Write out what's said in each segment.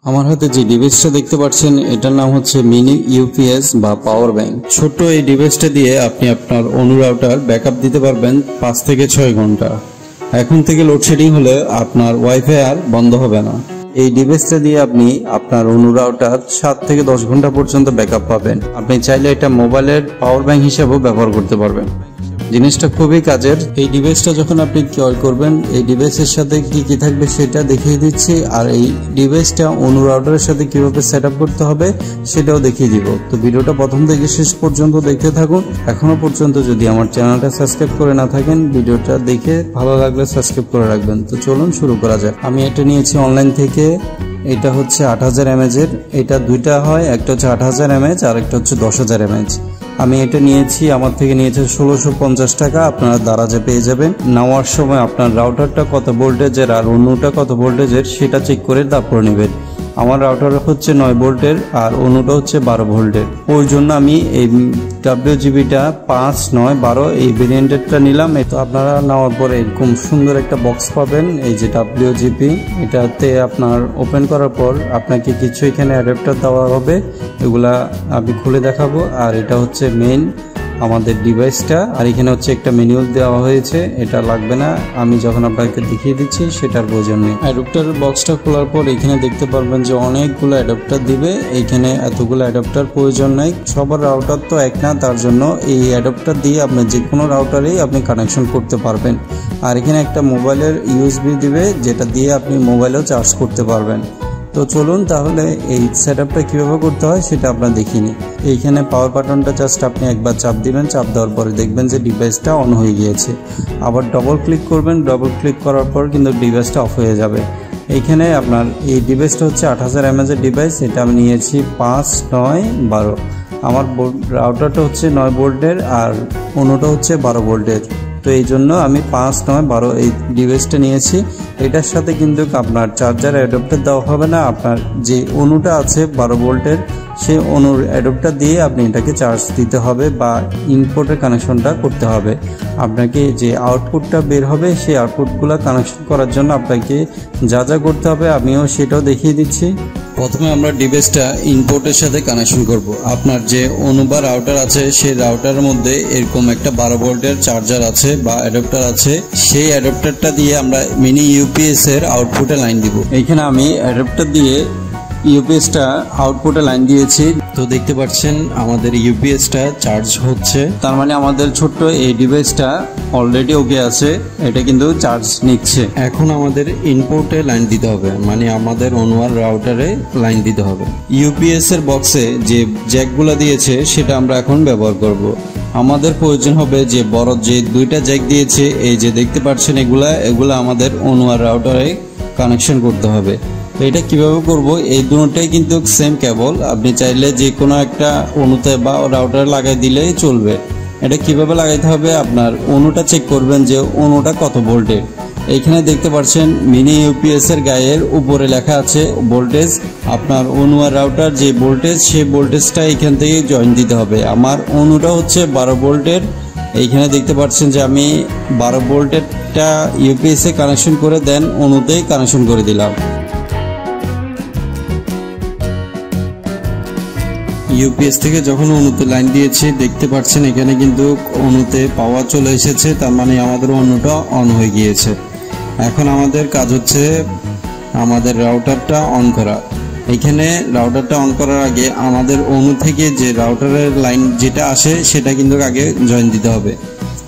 আমার হাতে যে ডিভাইসটা দেখতে পাচ্ছেন এটার নাম হচ্ছে মিনি ইউপিএস বা পাওয়ার ব্যাংক। ছোট্ট এই ডিভাইসটা দিয়ে আপনি আপনার অনু রাউটার ব্যাকআপ দিতে পারবেন 5 থেকে 6 ঘন্টা। এখন থেকে লোডশেডিং হলে আপনার ওয়াইফাই আর বন্ধ হবে না। এই ডিভাইসটা দিয়ে আপনি আপনার অনু রাউটার 7 থেকে 10 ঘন্টা পর্যন্ত ব্যাকআপ পাবেন। আপনি চাইলে এটা মোবাইলের পাওয়ার ব্যাংক হিসেবেও ব্যবহার করতে পারবেন। জিনিসটা খুবই কাজের। এই ডিভাইসটা যখন আপনি ক্রয় করবেন এই ডিভাইসের সাথে কি কি থাকবে সেটা দেখিয়ে দিচ্ছি, আর এই ডিভাইসটা অনু রাউটারের সাথে কিভাবে সেট আপ করতে হবে সেটাও দেখিয়ে দিব। তো ভিডিওটা প্রথম থেকে শেষ পর্যন্ত দেখতে থাকুন। এখনো পর্যন্ত যদি আমার চ্যানেলটা সাবস্ক্রাইব করে না থাকেন ভিডিওটা দেখে ভালো লাগলে সাবস্ক্রাইব করে রাখবেন। তো চলুন শুরু করা যাক। আমি এটা নিয়েছি অনলাইন থেকে। এটা হচ্ছে 8000 mAh এর। এটা দুইটা হয়, একটা হচ্ছে 8000 mAh আর একটা হচ্ছে 10000 mAh। আমি এটা নিয়েছি, আমার থেকে নিয়েছে 1650 টাকা। আপনারা দারাজে পেয়ে যাবেন। নেওয়ার সময় আপনার রাউটারটা কত ভোল্টেজের আর অনুটা কত ভোল্টেজের সেটা চেক করে তারপর নেবেন। আমার রাউটার হচ্ছে 9 ভোল্টের আর অনুটা হচ্ছে 12 ভোল্টের। ওই জন্য আমি এই WGBটা 5, 9, 12 এই ভেরিয়েন্টেরটা নিলাম। তো আপনারা নেওয়ার পরে এরকম সুন্দর একটা বক্স পাবেন, এই যে WGB। এটাতে আপনার ওপেন করার পর আপনাকে কিছু এখানে অ্যাডাপ্টার দেওয়া হবে, এগুলা আমি খুলে দেখাবো। আর এটা হচ্ছে মেইন আমাদের ডিভাইসটা, আর এখানে হচ্ছে একটা ম্যানুয়াল দেওয়া হয়েছে, এটা লাগবে না, আমি যখন আপনাকে দেখিয়ে দিচ্ছি সেটার প্রয়োজন নেই। অ্যাডাপ্টার বক্সটা খোলার পর এখানে দেখতে পারবেন যে অনেকগুলো অ্যাডাপ্টার দিবে। এইখানে এতগুলো অ্যাডাপ্টার প্রয়োজন নাই, সবার রাউটার তো এক না, তার জন্য এই অ্যাডাপ্টার দিয়ে আপনি যে কোনো রাউটারেই আপনি কানেকশন করতে পারবেন। আর এখানে একটা মোবাইলের USB দিবে, যেটা দিয়ে আপনি মোবাইলেও চার্জ করতে পারবেন। তো চলুন তাহলে এই সেটআপটা কিভাবে করতে হয় সেটা আপনারা দেখিনি। এইখানে পাওয়ার বাটনটা জাস্ট আপনি একবার চাপ দিবেন, চাপ দেওয়ার পরে দেখবেন যে ডিভাইসটা অন হয়ে গিয়েছে। আবার ডবল ক্লিক করবেন, ডবল ক্লিক করার পর কিন্তু ডিভাইসটা অফ হয়ে যাবে। এইখানে আপনার এই ডিভাইসটা হচ্ছে 8000 mAh এর ডিভাইস। এটা আমি নিয়েছি 5, 9, 12। আমার রাউটারটা হচ্ছে 9 ভোল্টের আর অনুটা হচ্ছে 12 ভোল্টের। তো এই জন্য আমি 5, 9, 12 এই ডিভাইসটা নিয়েছি। এটার সাথে কিন্তু আপনার চার্জার অ্যাডাপ্টার দেওয়া হবে না। আপনার যে অনুটা আছে 12 ভোল্টের সেই অনুর অ্যাডাপ্টার দিয়ে আপনি এটাকে চার্জ দিতে হবে বা ইনপুটের কানেকশনটা করতে হবে। আপনাকে যে আউটপুটটা বের হবে সেই আউটপুটগুলো কানেকশন করার জন্য আপনাকে যা যা করতে হবে আমিও সেটাও দেখিয়ে দিচ্ছি। প্রথমে আমরা ডিভাইসটা ইনপুটের সাথে কানেকশন করব। আপনার যে অনু বা রাউটার আছে সেই রাউটারের মধ্যে এরকম একটা 12 ভোল্টের চার্জার আছে বা অ্যাডাপ্টার আছে, সেই অ্যাডাপ্টারটা দিয়ে আমরা মিনি ইউপিএস এর আউটপুটে লাইন দিব। এইখানে আমি অ্যাডাপ্টার দিয়ে ইউপিএসটা আউটপুটে লাইন দিয়েছি। তো দেখতে পাচ্ছেন আমাদের ইউপিএসটা চার্জ হচ্ছে, তার মানে আমাদের ছোট্ট এই ডিভাইসটা অলরেডি ওকে আছে, এটা কিন্তু চার্জ নিচ্ছে। এখন আমাদের ইনপুটে লাইন দিতে হবে, মানে আমাদের অনুয়ার রাউটারে লাইন দিতে হবে। ইউপিএস এর বক্সে যে জ্যাকগুলো দিয়েছে সেটা আমরা এখন ব্যবহার করব। আমাদের প্রয়োজন হবে যে বড় যে দুইটা জ্যাক দিয়েছে, এই যে দেখতে পাচ্ছেন এগুলা আমাদের অনুয়ার রাউটারে কানেকশন করতে হবে। এটা কিভাবে করব, এই দুটোটাই কিন্তু সেম কেবল, আপনি চাইলে যে কোনো একটা অনুতে বা রাউটারে লাগাই দিলেই চলবে। এটা কিভাবে লাগাইতে হবে, আপনার অনুটা চেক করবেন যে অনুটা কত ভোল্টের। এইখানে দেখতে পাচ্ছেন মিনি ইউপিএস এর গায়ের উপরে লেখা আছে ভোল্টেজ। আপনার অনু আর রাউটার যে ভোল্টেজ সেই ভোল্টেজটা এখান থেকে জয়েন দিতে হবে। আমার অনুটা হচ্ছে 12 ভোল্টের। এইখানে দেখতে পাচ্ছেন যে আমি 12 ভোল্টেরটা ইউপিএস এ কানেকশন করে দেন অনুতেই কানেকশন করে দিলাম। ইউপিএস থেকে যখন অনুতে লাইন দিয়েছি দেখতে পাচ্ছেন এখানে কিন্তু অনুতে পাওয়ার চলে এসেছে, তার মানে আমাদের অনুটা অন হয়ে গিয়েছে। এখন আমাদের কাজ হচ্ছে আমাদের রাউটারটা অন করা। এখানে রাউটারটা অন করার আগে আমাদের অনু থেকে যে রাউটারের লাইন যেটা আসে সেটা কিন্তু আগে জয়েন দিতে হবে।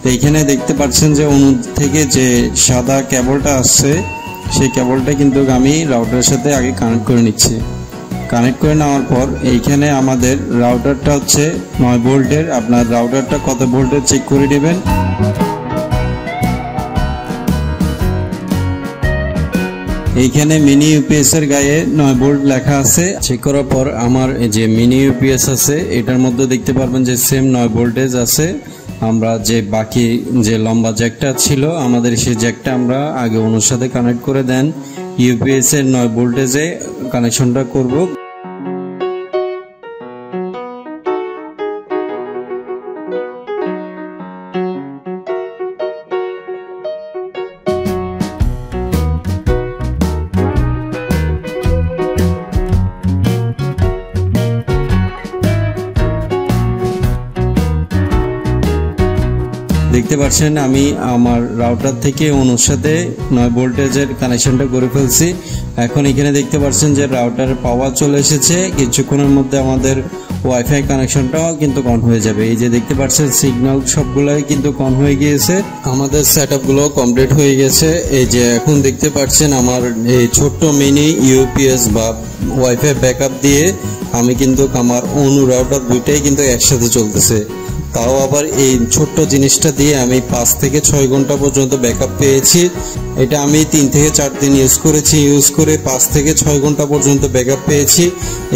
তো এখানে দেখতে পাচ্ছেন যে অনু থেকে যে সাদা কেবলটা আসছে সেই কেবলটা কিন্তু আমি রাউটারের সাথে আগে কানেক্ট করে নিচ্ছি। কানেক্ট করে নেওয়ার পর এইখানে আমাদের রাউটারটা হচ্ছে 9 ভোল্টের। আপনার রাউটারটা কত ভোল্টের চেক করে নেবেন। এইখানে মিনি ইউপিএস এর গায়ে 9 ভোল্ট লেখা আছে। চেক করার পর আমার যে মিনি ইউপিএস আছে এটার মধ্যে দেখতে পারবেন যে সেম 9 ভোল্টেজ আছে। আমরা যে বাকি যে লম্বা জ্যাকটা ছিল আমাদের সেই জ্যাকটা আমরা আগে অনুর সাথে কানেক্ট করে দেন ইউপিএস এর 9 ভোল্টেজে কানেকশনটা করব। দেখতে পাচ্ছেন আমি আমার রাউটার থেকে অনুর সাথে 9 ভোল্টেজের কানেকশনটা করে ফেলছি। এখন এখানে দেখতে পাচ্ছেন যে রাউটারের পাওয়ার চলে এসেছে, কিছুক্ষণের মধ্যে আমাদের ওয়াইফাই কানেকশনটাও কিন্তু অন হয়ে যাবে। এই যে দেখতে পাচ্ছেন সিগন্যাল সবগুলাই কিন্তু অন হয়ে গিয়েছে, আমাদের সেটআপগুলো কমপ্লিট হয়ে গেছে। এই যে এখন দেখতে পাচ্ছেন আমার এই ছোট্ট মিনি ইউপিএস বা ওয়াইফাই ব্যাকআপ দিয়ে আমি কিন্তু আমার অনু রাউটার দুইটাই কিন্তু একসাথে চলতেছে। তাও আবার এই ছোট্ট জিনিসটা দিয়ে আমি 5 থেকে 6 ঘন্টা পর্যন্ত ব্যাকআপ পেয়েছি। এটা আমি 3 থেকে 4 দিন ইউজ করেছি, ইউজ করে 5 থেকে 6 ঘন্টা পর্যন্ত ব্যাকআপ পেয়েছি।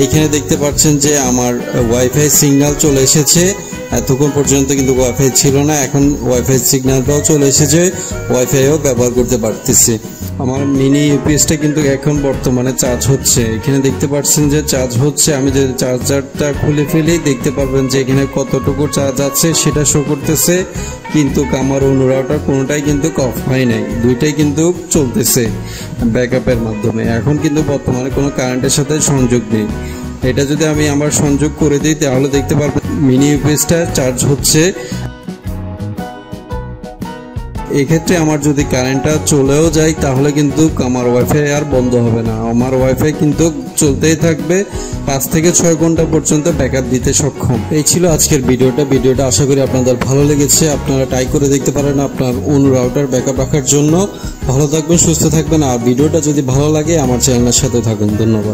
এইখানে দেখতে পাচ্ছেন যে আমার ওয়াইফাই সিগন্যাল চলে এসেছে, এতক্ষণ পর্যন্ত কিন্তু ওয়াইফাই ছিল না, এখন ওয়াইফাই সিগন্যালটাও চলে এসেছে, ওয়াইফাইও ব্যবহার করতে পারতেছি। আমার মিনি ইউপিএসটা কিন্তু এখন বর্তমানে চার্জ হচ্ছে, এখানে দেখতে পাচ্ছেন যে চার্জ হচ্ছে। আমি যদি চার্জারটা খুলে ফেলি দেখতে পারবেন যে এখানে কতটুকু চার্জ আছে সেটা শো করতেছে, কিন্তু আমার অনু রাউটার কোনোটাই কিন্তু অফ হয় নাই, দুইটাই কিন্তু চলতেছে ব্যাকআপের মাধ্যমে। এখন কিন্তু বর্তমানে কোনো কারেন্টের সাথে সংযোগ নেই। এটা যদি আমি আমার সংযোগ করে দিই তাহলে দেখতে পারবেন মিনি ইউপিএসটা চার্জ হচ্ছে। এক্ষেত্রে আমার যদি কারেন্টটা চলেও যায় তাহলে কিন্তু আমার ওয়াইফাই আর বন্ধ হবে না, আমার ওয়াইফাই কিন্তু চলতেই থাকবে 5 থেকে 6 ঘন্টা পর্যন্ত ব্যাকআপ দিতে সক্ষম। এই ছিল আজকের ভিডিওটা আশা করি আপনাদের ভালো লেগেছে। আপনারা ট্রাই করে দেখতে পারেন আপনার অনু রাউটার ব্যাকআপ রাখার জন্য। ভালো থাকবেন, সুস্থ থাকবেন, আর ভিডিওটা যদি ভালো লাগে আমার চ্যানেলের সাথে থাকুন। ধন্যবাদ।